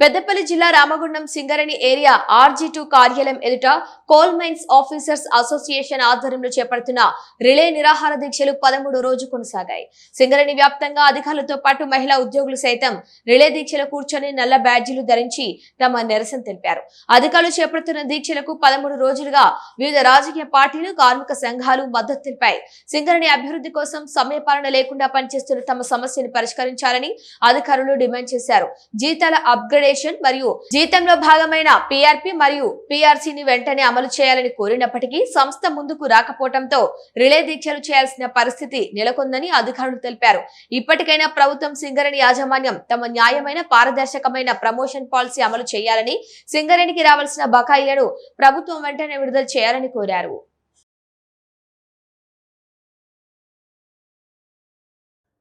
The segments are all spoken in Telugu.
పెద్దపల్లి జిల్లా రామగుండం సింగరేణి ఏరియా RG2 కార్యాలయం ఎదుట కోల్ మైన్స్ ఆఫీసర్స్ అసోసియేషన్ ఆధ్వర్యంలో చేపడుతున్న రిలే నిరాహార దీక్షలు 13వ రోజు కొనసాగాయి. సింగరేణి వ్యాప్తంగా అధికారులతో పాటు మహిళా ఉద్యోగులు సైతం రిలే దీక్షలో కూర్చొని నల్ల బ్యాడ్జీలు ధరించి తమ నిరసన తెలిపారు. అధికారులు చేపడుతున్న దీక్షలకు 13 రోజులుగా వివిధ రాజకీయ పార్టీలు, కార్మిక సంఘాలు మద్దతు తెలిపాయి. సింగరేణి అభివృద్ధి కోసం సమయపాలన లేకుండా పనిచేస్తున్న తమ సమస్యను పరిష్కరించాలని అధికారులు డిమాండ్ చేశారు. జీతాల అప్గ్రేడేషన్ మరియు జీతంలో భాగమైన PRP మరియు PRC ని వెంటనే అమలు చేయాలని కోరినప్పటికీ సంస్థ ముందుకు రాకపోవడంతో రిలే దీక్షలు చేయాల్సిన పరిస్థితి నెలకొందని అధికారులు తెలిపారు. ఇప్పటికైనా ప్రభుత్వం సింగరేణి యాజమాన్యం తమ న్యాయమైన, పారదర్శకమైన ప్రమోషన్ పాలసీ అమలు చేయాలని, సింగరేణికి రావాల్సిన బకాయిలను ప్రభుత్వం వెంటనే విడుదల చేయాలని కోరారు.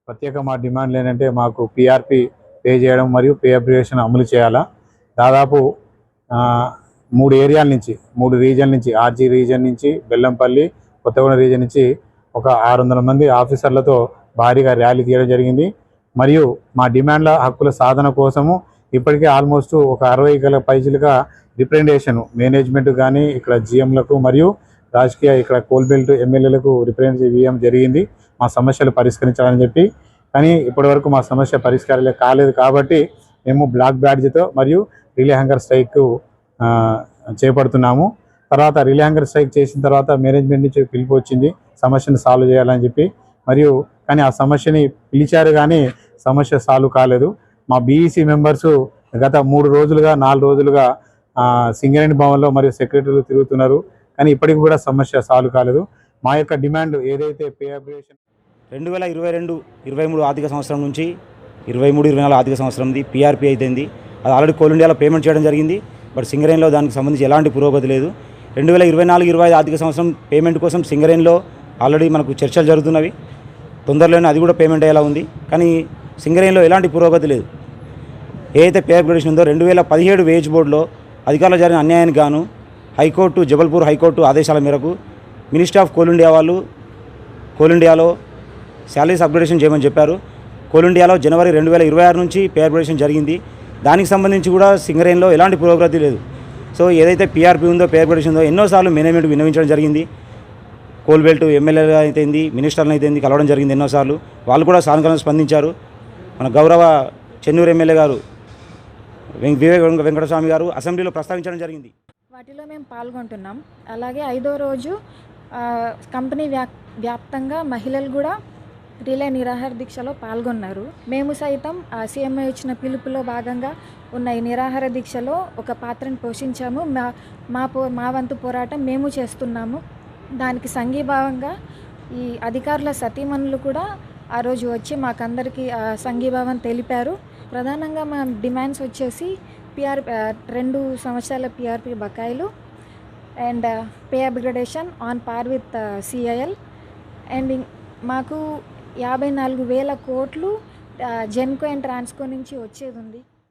ప్రత్యేక మా డిమాండ్లు ఏంటంటే మాకు PRP పే చేయడం మరియు పే అప్గ్రేడేషన్ అమలు చేయాలా. దాదాపు 3 ఏరియాల నుంచి, 3 రీజన్ నుంచి, RG రీజన్ నుంచి, బెల్లంపల్లి, కొత్తగూడెం రీజన్ నుంచి ఒక 600 మంది ఆఫీసర్లతో భారీగా ర్యాలీ తీయడం జరిగింది. మరియు మా డిమాండ్ల హక్కుల సాధన కోసము ఇప్పటికే ఆల్మోస్ట్ ఒక 60 పైసలుగా రిప్రజెంటేషన్ మేనేజ్మెంట్ కానీ, ఇక్కడ GMలకు మరియు రాజకీయ ఇక్కడ కోల్బెల్ట్ ఎమ్మెల్యేలకు రిప్రజెంటేషన్ ఇవ్వడం జరిగింది మా సమస్యలు పరిష్కరించాలని చెప్పి. కానీ ఇప్పటివరకు మా సమస్య పరిష్కారం కాలేదు కాబట్టి మేము బ్లాక్ బ్యాడ్జ్తో మరియు రిలే హంగర్ స్ట్రైక్ చేపడుతున్నాము. తర్వాత రిలే హంగర్ స్ట్రైక్ చేసిన తర్వాత మేనేజ్మెంట్ నుంచి పిలుపు వచ్చింది సమస్యను సాల్వ్ చేయాలని చెప్పి. మరియు కానీ ఆ సమస్యని పిలిచారు కానీ సమస్య సాల్వ్ కాలేదు. మా BEC మెంబర్స్ గత 3 రోజులుగా 4 రోజులుగా సింగరేణి భవన్లో మరియు సెక్రటరీలు తిరుగుతున్నారు. కానీ ఇప్పటికి కూడా సమస్య సాల్వ్ కాలేదు. మా యొక్క డిమాండ్ ఏదైతే పే అప్గ్రేడేషన్ 2022-23 ఆర్థిక సంవత్సరం నుంచి 23-24 ఆర్థిక సంవత్సరంది PRP అయితేంది. అది ఆల్రెడీ కోల్ ఇండియాలో పేమెంట్ చేయడం జరిగింది. బట్ సింగరేణిలో దానికి సంబంధించి ఎలాంటి పురోగతి లేదు. 2024-25 ఆర్థిక సంవత్సరం పేమెంట్ కోసం సింగరేణిలో ఆల్రెడీ మనకు చర్చలు జరుగుతున్నవి. తొందరలోనే అది కూడా పేమెంట్ అయ్యేలా ఉంది. కానీ సింగరేణిలో ఎలాంటి పురోగతి లేదు. ఏదైతే పే అప్గ్రేడేషన్ ఉందో 2017 వేజ్ బోర్డులో అధికారులు జరిగిన అన్యాయానికి గాను హైకోర్టు, జబల్పూర్ హైకోర్టు ఆదేశాల మేరకు మినిస్ట్రీ ఆఫ్ కోల్ ఇండియా వాళ్ళు కోల్ ఇండియాలో శాలరీస్ అప్గ్రేడేషన్ చేయమని చెప్పారు. కోల్ ఇండియాలో జనవరి 2026 నుంచి పే అప్గ్రేడేషన్ జరిగింది. దానికి సంబంధించి కూడా సింగరేణిలో ఎలాంటి పురోగతి లేదు. సో ఏదైతే PRP ఉందో, పే అప్గ్రేడేషన్ ఉందో ఎన్నోసార్లు మేనేజ్మెంట్ విన్నవించడం జరిగింది. కోల్బెల్ట్ ఎమ్మెల్యేలు అయితేంది, మినిస్టర్లు అయితేంది కలవడం జరిగింది ఎన్నోసార్లు. వాళ్ళు కూడా సానుకూలంగా స్పందించారు. మన గౌరవ చెన్నూరు ఎమ్మెల్యే గారు వివేక్ వెంకటస్వామి గారు అసెంబ్లీలో ప్రస్తావించడం జరిగింది. వాటిలో మేము పాల్గొంటున్నాం. అలాగే 5వ రోజు కంపెనీ వ్యాప్తంగా మహిళలు కూడా రిలే నిరాహార దీక్షలో పాల్గొన్నారు. మేము సైతం CMA ఇచ్చిన పిలుపులో భాగంగా ఉన్న ఈ నిరాహార దీక్షలో ఒక పాత్రను పోషించాము. మా వంతు పోరాటం మేము చేస్తున్నాము. దానికి సంఘీభావంగా ఈ అధికారుల సతీమణులు కూడా ఆ రోజు వచ్చి మాకందరికీ సంఘీభావం తెలిపారు. ప్రధానంగా మా డిమాండ్స్ వచ్చేసి PRP 2 సంవత్సరాల PRP బకాయిలు and pay upgradation on par with CIL and మాకు 54,000 కోట్లు జెన్కో అండ్ ట్రాన్స్కో నుంచి వచ్చేది ఉంది.